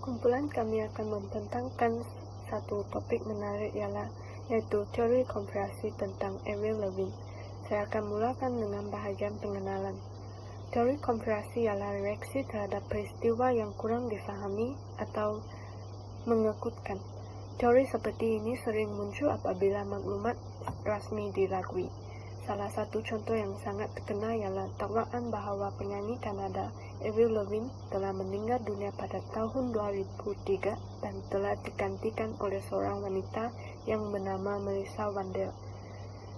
kumpulan kami akan membentangkan satu topik menarik yaitu teori konspirasi tentang Avril Lavigne. Saya akan mulakan dengan bahagian pengenalan. Teori konspirasi ialah reaksi terhadap peristiwa yang kurang difahami atau mengekutkan. Teori seperti ini sering muncul apabila maklumat rasmi diragui. Salah satu contoh yang sangat terkenal ialah dakwaan bahawa penyanyi Kanada Avril Lavigne telah meninggal dunia pada tahun 2003 dan telah digantikan oleh seorang wanita yang bernama Melissa Wandel.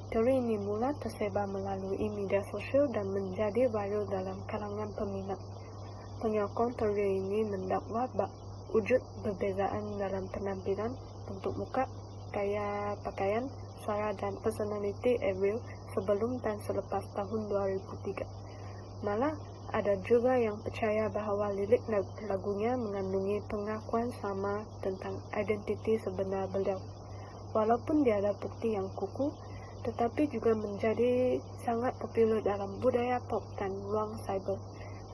Teori ini mula tersebar melalui media sosial dan menjadi viral dalam kalangan peminat. Penyokong teori ini mendakwa wujud perbezaan dalam penampilan, bentuk muka, gaya pakaian, suara dan personality Avril sebelum dan selepas tahun 2003. Malah, ada juga yang percaya bahawa lirik lagunya mengandungi pengakuan sama tentang identiti sebenar beliau. Walaupun tiada bukti yang kukuh, tetapi juga menjadi sangat popular dalam budaya pop dan ruang cyber.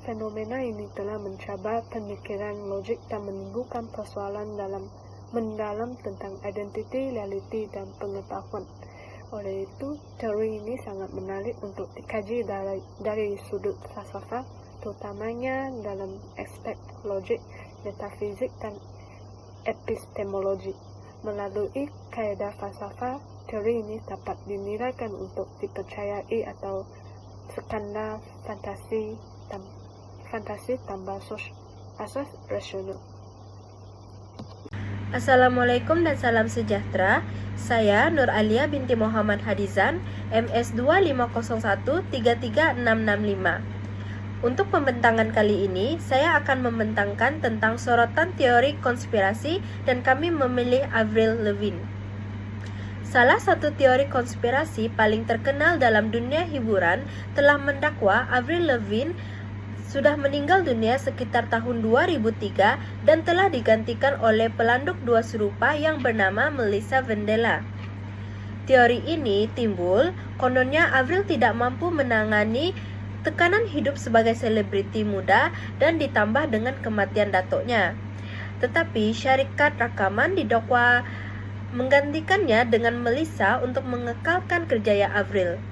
Fenomena ini telah mencabar pemikiran logik dan menimbulkan persoalan mendalam tentang identiti, realiti, dan pengetahuan. Oleh itu, teori ini sangat menarik untuk dikaji dari sudut falsafah, terutamanya dalam aspek logik, metafizik, dan epistemologi. Melalui kaedah falsafah, teori ini dapat dinilaikan untuk dipercayai atau sekadar fantasi tanpa asas rasional. Assalamualaikum dan salam sejahtera. Saya Nur Alia binti Muhammad Hadizan, MS 250133665. Untuk pembentangan kali ini, saya akan membentangkan tentang sorotan teori konspirasi dan kami memilih Avril Lavigne. Salah satu teori konspirasi paling terkenal dalam dunia hiburan telah mendakwa Avril Lavigne sudah meninggal dunia sekitar tahun 2003 dan telah digantikan oleh pelanduk dua serupa yang bernama Melissa Wandel. Teori ini timbul kononnya Avril tidak mampu menangani tekanan hidup sebagai selebriti muda dan ditambah dengan kematian datuknya. Tetapi syarikat rakaman didakwa menggantikannya dengan Melissa untuk mengekalkan kerjaya Avril.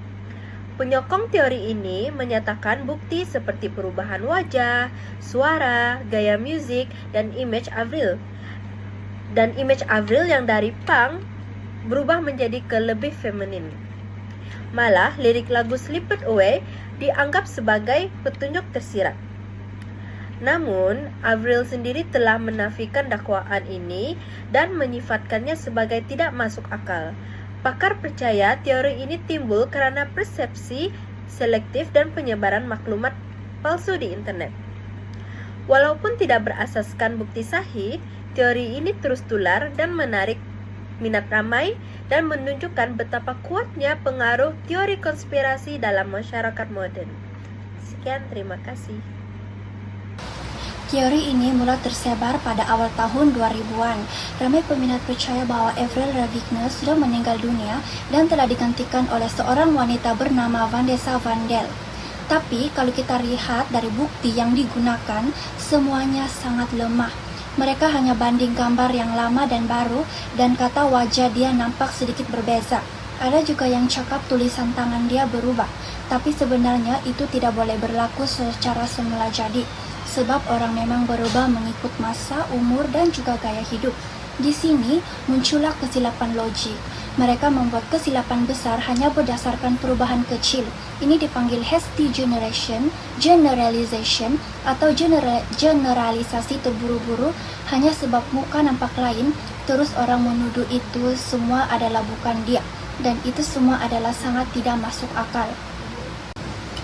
Penyokong teori ini menyatakan bukti seperti perubahan wajah, suara, gaya musik, dan image Avril. Dan image Avril yang dari punk berubah menjadi ke lebih feminin. Malah, lirik lagu Slipped Away dianggap sebagai petunjuk tersirat. Namun, Avril sendiri telah menafikan dakwaan ini dan menyifatkannya sebagai tidak masuk akal. Pakar percaya teori ini timbul karena persepsi selektif dan penyebaran maklumat palsu di internet. Walaupun tidak berasaskan bukti sahih, teori ini terus tular dan menarik minat ramai dan menunjukkan betapa kuatnya pengaruh teori konspirasi dalam masyarakat modern. Sekian, terima kasih. Teori ini mula tersebar pada awal tahun 2000-an. Ramai peminat percaya bahwa Avril Lavigne sudah meninggal dunia dan telah digantikan oleh seorang wanita bernama Melissa Wandel. Tapi kalau kita lihat dari bukti yang digunakan, semuanya sangat lemah. Mereka hanya banding gambar yang lama dan baru dan kata wajah dia nampak sedikit berbeza. Ada juga yang cakap tulisan tangan dia berubah. Tapi sebenarnya itu tidak boleh berlaku secara semula jadi. Sebab orang memang berubah mengikut masa, umur, dan juga gaya hidup. Di sini muncullah kesilapan logik. Mereka membuat kesilapan besar hanya berdasarkan perubahan kecil. Ini dipanggil hasty generalization, atau generalisasi terburu-buru hanya sebab muka nampak lain, terus orang menuduh itu semua adalah bukan dia. Dan itu semua adalah sangat tidak masuk akal.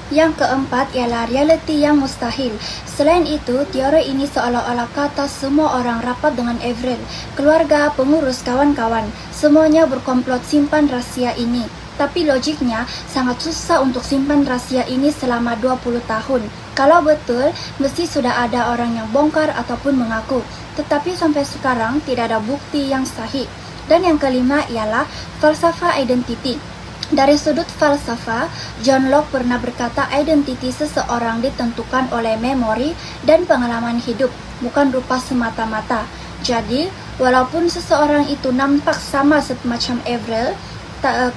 Yang keempat ialah realiti yang mustahil. Selain itu, teori ini seolah-olah kata semua orang rapat dengan Avril, keluarga, pengurus, kawan-kawan. Semuanya berkomplot simpan rahasia ini. Tapi logiknya sangat susah untuk simpan rahasia ini selama 20 tahun. Kalau betul, mesti sudah ada orang yang bongkar ataupun mengaku. Tetapi sampai sekarang tidak ada bukti yang sahih. Dan yang kelima ialah falsafah identiti. Dari sudut falsafah, John Locke pernah berkata identiti seseorang ditentukan oleh memori dan pengalaman hidup. bukan rupa semata-mata. Jadi, walaupun seseorang itu nampak sama semacam Avril,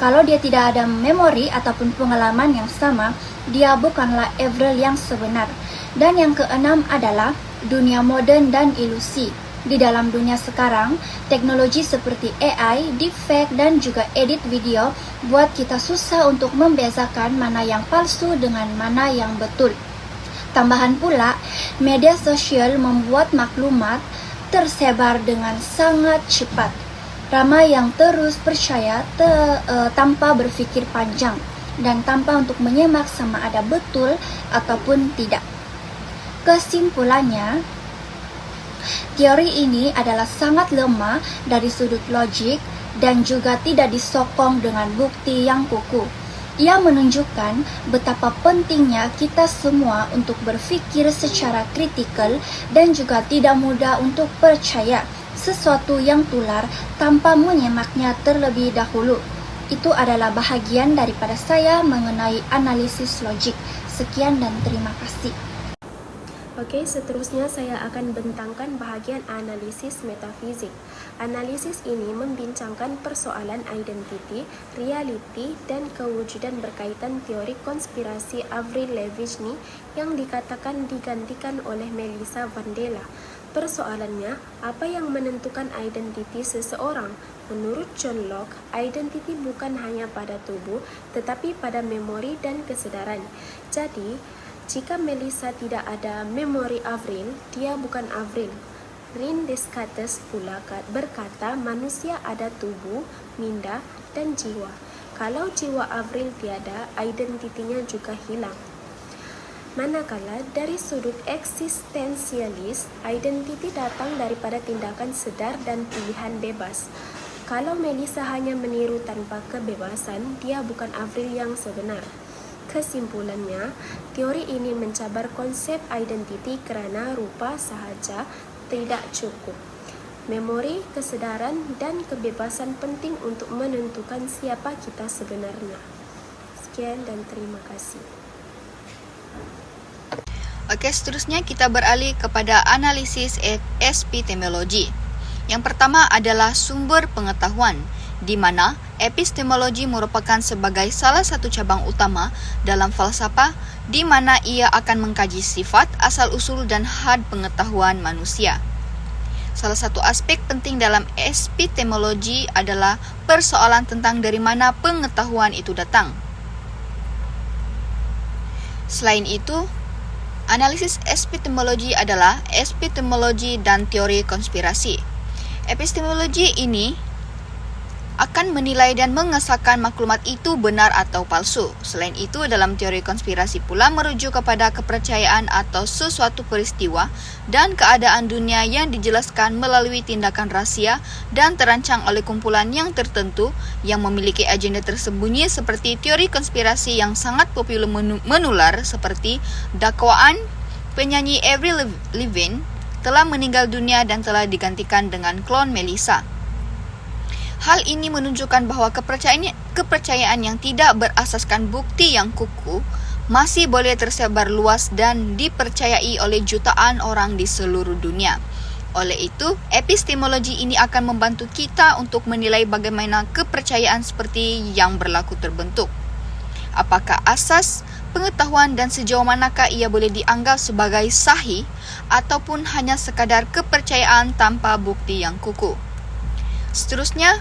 kalau dia tidak ada memori ataupun pengalaman yang sama, dia bukanlah Avril yang sebenar. Dan yang keenam adalah dunia moden dan ilusi. Di dalam dunia sekarang, teknologi seperti AI, deepfake, dan juga edit video buat kita susah untuk membedakan mana yang palsu dengan mana yang betul. Tambahan pula, media sosial membuat maklumat tersebar dengan sangat cepat. Ramai yang terus percaya tanpa berpikir panjang dan tanpa untuk menyimak sama ada betul ataupun tidak. Kesimpulannya, teori ini adalah sangat lemah dari sudut logik dan juga tidak disokong dengan bukti yang kukuh. Ia menunjukkan betapa pentingnya kita semua untuk berpikir secara kritikal dan juga tidak mudah untuk percaya sesuatu yang tular tanpa menyimaknya terlebih dahulu. Itu adalah bahagian daripada saya mengenai analisis logik. Sekian dan terima kasih. Oke, seterusnya saya akan bentangkan bahagian analisis metafizik. Analisis ini membincangkan persoalan identiti, realiti, dan kewujudan berkaitan teori konspirasi Avril Lavigne yang dikatakan digantikan oleh Melissa Vandella. Persoalannya, apa yang menentukan identiti seseorang? Menurut John Locke, identiti bukan hanya pada tubuh, tetapi pada memori dan kesedaran. Jadi, jika Melissa tidak ada memori Avril, dia bukan Avril. René Descartes pula berkata manusia ada tubuh, minda, dan jiwa. Kalau jiwa Avril tiada, identitinya juga hilang. Manakala dari sudut eksistensialis, identiti datang daripada tindakan sedar dan pilihan bebas. Kalau Melissa hanya meniru tanpa kebebasan, dia bukan Avril yang sebenar. Kesimpulannya, teori ini mencabar konsep identiti kerana rupa sahaja tidak cukup. Memori, kesedaran, dan kebebasan penting untuk menentukan siapa kita sebenarnya. Sekian dan terima kasih. Oke, seterusnya kita beralih kepada analisis epistemologi. Yang pertama adalah sumber pengetahuan, di mana epistemologi merupakan sebagai salah satu cabang utama dalam falsafah di mana ia akan mengkaji sifat, asal-usul dan had pengetahuan manusia. Salah satu aspek penting dalam epistemologi adalah persoalan tentang dari mana pengetahuan itu datang. Selain itu, analisis epistemologi adalah epistemologi dan teori konspirasi. Epistemologi ini akan menilai dan mengesahkan maklumat itu benar atau palsu. Selain itu, dalam teori konspirasi pula merujuk kepada kepercayaan atau sesuatu peristiwa dan keadaan dunia yang dijelaskan melalui tindakan rahsia dan terancang oleh kumpulan yang tertentu yang memiliki agenda tersembunyi, seperti teori konspirasi yang sangat populer menular seperti dakwaan penyanyi Avril Lavigne telah meninggal dunia dan telah digantikan dengan klon Melissa. Hal ini menunjukkan bahwa kepercayaan yang tidak berasaskan bukti yang kukuh masih boleh tersebar luas dan dipercayai oleh jutaan orang di seluruh dunia. Oleh itu, epistemologi ini akan membantu kita untuk menilai bagaimana kepercayaan seperti yang berlaku terbentuk. Apakah asas pengetahuan dan sejauh manakah ia boleh dianggap sebagai sahih ataupun hanya sekadar kepercayaan tanpa bukti yang kukuh. Seterusnya,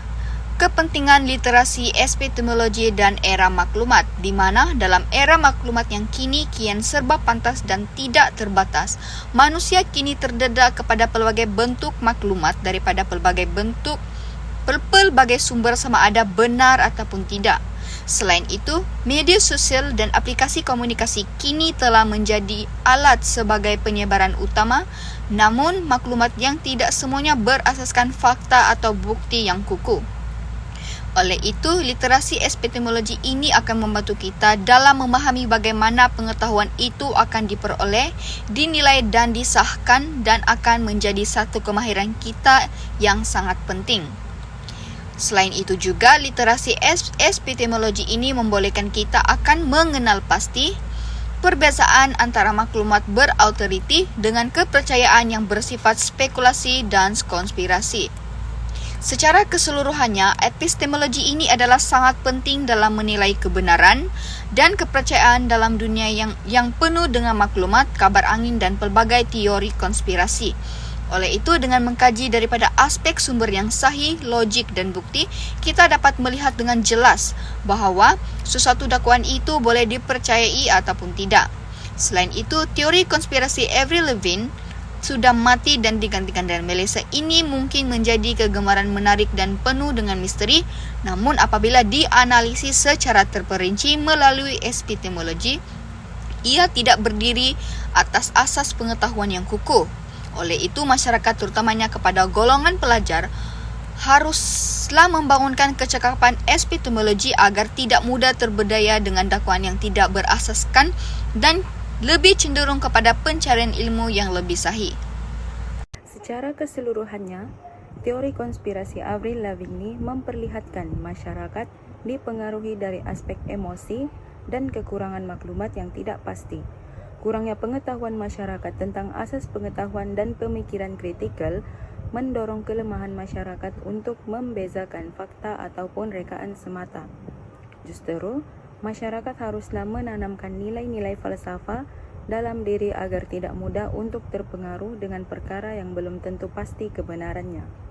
kepentingan literasi epistemologi dan era maklumat, di mana dalam era maklumat yang kini kian serba pantas dan tidak terbatas, manusia kini terdedah kepada pelbagai bentuk maklumat daripada pelbagai sumber sama ada benar ataupun tidak. Selain itu, media sosial dan aplikasi komunikasi kini telah menjadi alat sebagai penyebaran utama, namun maklumat yang tidak semuanya berasaskan fakta atau bukti yang kukuh. Oleh itu, literasi epistemologi ini akan membantu kita dalam memahami bagaimana pengetahuan itu akan diperoleh, dinilai dan disahkan, dan akan menjadi satu kemahiran kita yang sangat penting. Selain itu juga, literasi epistemologi ini membolehkan kita akan mengenal pasti perbezaan antara maklumat berautoriti dengan kepercayaan yang bersifat spekulasi dan konspirasi. Secara keseluruhannya, epistemologi ini adalah sangat penting dalam menilai kebenaran dan kepercayaan dalam dunia yang penuh dengan maklumat, kabar angin dan pelbagai teori konspirasi. Oleh itu, dengan mengkaji daripada aspek sumber yang sahih, logik dan bukti, kita dapat melihat dengan jelas bahawa sesuatu dakwaan itu boleh dipercayai ataupun tidak. Selain itu, teori konspirasi Avril Lavigne sudah mati dan digantikan dengan Malaysia ini mungkin menjadi kegemaran menarik dan penuh dengan misteri, namun apabila dianalisis secara terperinci melalui epistemologi, ia tidak berdiri atas asas pengetahuan yang kukuh. Oleh itu, masyarakat terutamanya kepada golongan pelajar haruslah membangunkan kecakapan epistemologi agar tidak mudah terberdaya dengan dakwaan yang tidak berasaskan dan lebih cenderung kepada pencarian ilmu yang lebih sahih. Secara keseluruhannya, teori konspirasi Avril Lavigne memperlihatkan masyarakat dipengaruhi dari aspek emosi dan kekurangan maklumat yang tidak pasti. Kurangnya pengetahuan masyarakat tentang asas pengetahuan dan pemikiran kritikal mendorong kelemahan masyarakat untuk membezakan fakta ataupun rekaan semata. Justru, masyarakat haruslah menanamkan nilai-nilai falsafah dalam diri agar tidak mudah untuk terpengaruh dengan perkara yang belum tentu pasti kebenarannya.